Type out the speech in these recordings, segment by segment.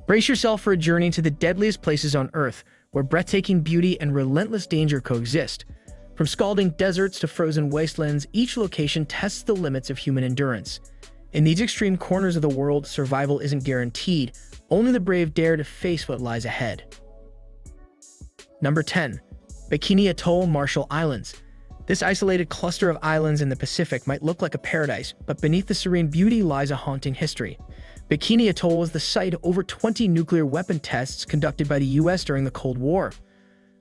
Brace yourself for a journey to the deadliest places on Earth, where breathtaking beauty and relentless danger coexist. From scalding deserts to frozen wastelands, each location tests the limits of human endurance. In these extreme corners of the world, survival isn't guaranteed. Only the brave dare to face what lies ahead. Number 10. Bikini Atoll, Marshall Islands. This isolated cluster of islands in the Pacific might look like a paradise, but beneath the serene beauty lies a haunting history. Bikini Atoll was the site of over 20 nuclear weapon tests conducted by the US during the Cold War.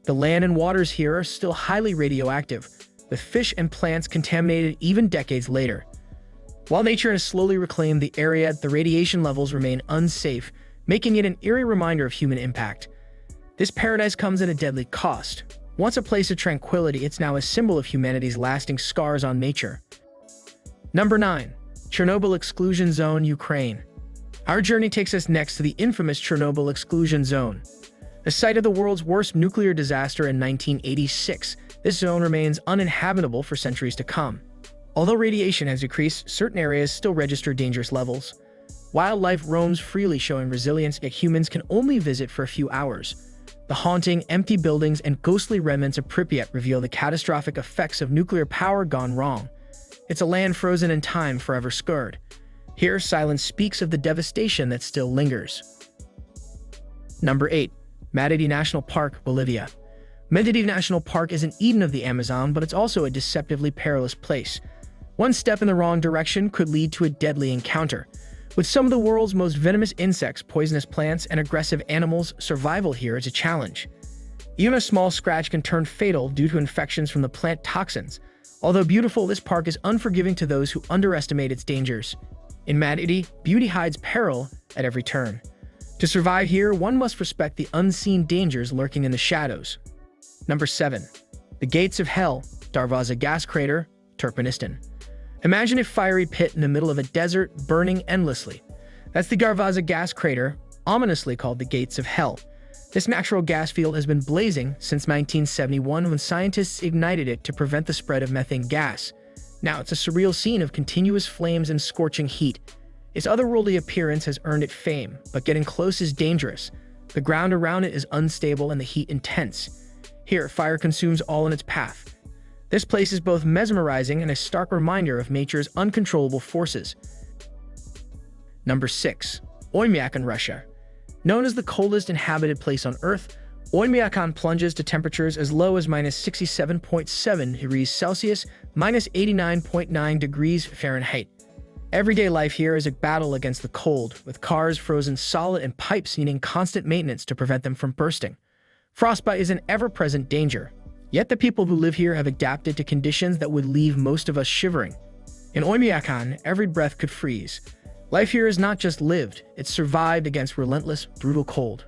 The land and waters here are still highly radioactive, with fish and plants contaminated even decades later. While nature has slowly reclaimed the area, the radiation levels remain unsafe, making it an eerie reminder of human impact. This paradise comes at a deadly cost. Once a place of tranquility, it's now a symbol of humanity's lasting scars on nature. Number 9. Chernobyl Exclusion Zone, Ukraine. Our journey takes us next to the infamous Chernobyl Exclusion Zone. The site of the world's worst nuclear disaster in 1986, this zone remains uninhabitable for centuries to come. Although radiation has decreased, certain areas still register dangerous levels. Wildlife roams freely, showing resilience, yet humans can only visit for a few hours. The haunting, empty buildings and ghostly remnants of Pripyat reveal the catastrophic effects of nuclear power gone wrong. It's a land frozen in time, forever scarred. Here, silence speaks of the devastation that still lingers. Number 8. Madidi National Park, Bolivia. Madidi National Park is an Eden of the Amazon, but it's also a deceptively perilous place. One step in the wrong direction could lead to a deadly encounter. With some of the world's most venomous insects, poisonous plants, and aggressive animals, survival here is a challenge. Even a small scratch can turn fatal due to infections from the plant toxins. Although beautiful, this park is unforgiving to those who underestimate its dangers. In Madidi, beauty hides peril at every turn. To survive here, one must respect the unseen dangers lurking in the shadows. Number 7. The Gates of Hell, Darvaza Gas Crater, Turkmenistan. Imagine a fiery pit in the middle of a desert, burning endlessly. That's the Darvaza gas crater, ominously called the Gates of Hell. This natural gas field has been blazing since 1971, when scientists ignited it to prevent the spread of methane gas. Now it's a surreal scene of continuous flames and scorching heat. Its otherworldly appearance has earned it fame, but getting close is dangerous. The ground around it is unstable and the heat intense. Here, fire consumes all in its path. This place is both mesmerizing and a stark reminder of nature's uncontrollable forces. Number 6. Oymyakon, Russia. Known as the coldest inhabited place on Earth, Oymyakon plunges to temperatures as low as -67.7 degrees Celsius, -89.9 degrees Fahrenheit. Everyday life here is a battle against the cold, with cars frozen solid and pipes needing constant maintenance to prevent them from bursting. Frostbite is an ever-present danger. Yet the people who live here have adapted to conditions that would leave most of us shivering. In Oymyakon, every breath could freeze. Life here is not just lived, it's survived against relentless, brutal cold.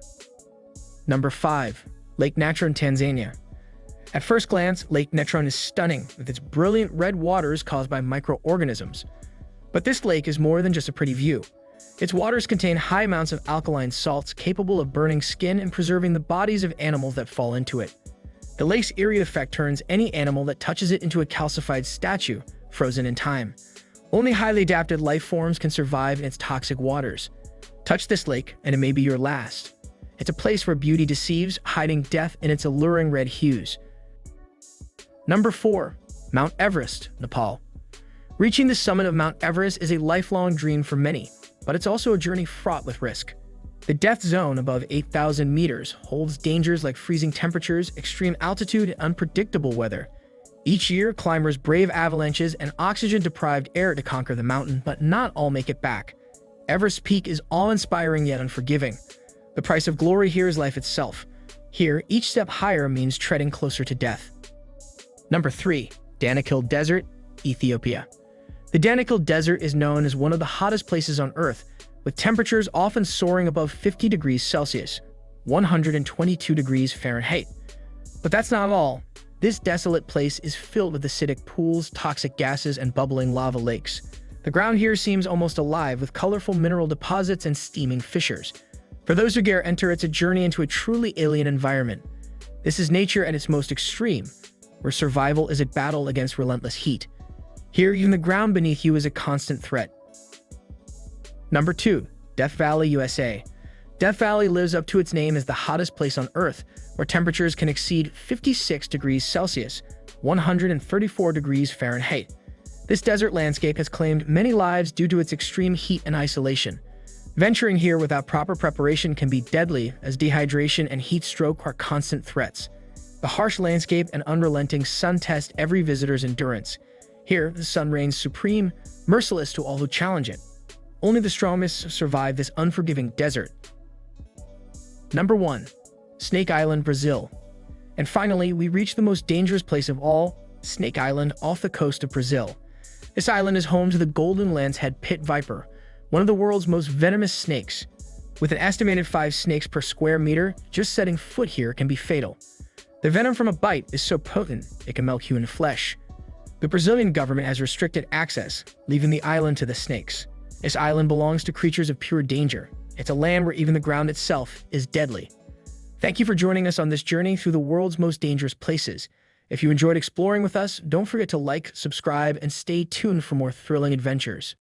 Number 5. Lake Natron, Tanzania. At first glance, Lake Natron is stunning, with its brilliant red waters caused by microorganisms. But this lake is more than just a pretty view. Its waters contain high amounts of alkaline salts capable of burning skin and preserving the bodies of animals that fall into it. The lake's eerie effect turns any animal that touches it into a calcified statue, frozen in time. Only highly adapted life forms can survive in its toxic waters. Touch this lake, and it may be your last. It's a place where beauty deceives, hiding death in its alluring red hues. Number 4. Mount Everest, Nepal. Reaching the summit of Mount Everest is a lifelong dream for many, but it's also a journey fraught with risk. The death zone above 8,000 meters holds dangers like freezing temperatures, extreme altitude, and unpredictable weather. Each year, climbers brave avalanches and oxygen-deprived air to conquer the mountain, but not all make it back. Everest's peak is awe-inspiring yet unforgiving. The price of glory here is life itself. Here, each step higher means treading closer to death. Number 3. Danakil Desert, Ethiopia. The Danakil Desert is known as one of the hottest places on Earth, with temperatures often soaring above 50 degrees Celsius, 122 degrees Fahrenheit. But that's not all. This desolate place is filled with acidic pools, toxic gases, and bubbling lava lakes. The ground here seems almost alive, with colorful mineral deposits and steaming fissures. For those who dare enter, it's a journey into a truly alien environment. This is nature at its most extreme, where survival is a battle against relentless heat. Here, even the ground beneath you is a constant threat. Number 2. Death Valley, USA. Death Valley lives up to its name as the hottest place on Earth, where temperatures can exceed 56 degrees Celsius, 134 degrees Fahrenheit. This desert landscape has claimed many lives due to its extreme heat and isolation. Venturing here without proper preparation can be deadly, as dehydration and heat stroke are constant threats. The harsh landscape and unrelenting sun test every visitor's endurance. Here, the sun reigns supreme, merciless to all who challenge it. Only the strongest survive this unforgiving desert. Number 1. Snake Island, Brazil. And finally, we reach the most dangerous place of all, Snake Island, off the coast of Brazil. This island is home to the golden lancehead pit viper, one of the world's most venomous snakes. With an estimated 5 snakes per square meter, just setting foot here can be fatal. The venom from a bite is so potent, it can melt human flesh. The Brazilian government has restricted access, leaving the island to the snakes. This island belongs to creatures of pure danger. It's a land where even the ground itself is deadly. Thank you for joining us on this journey through the world's most dangerous places. If you enjoyed exploring with us, don't forget to like, subscribe, and stay tuned for more thrilling adventures.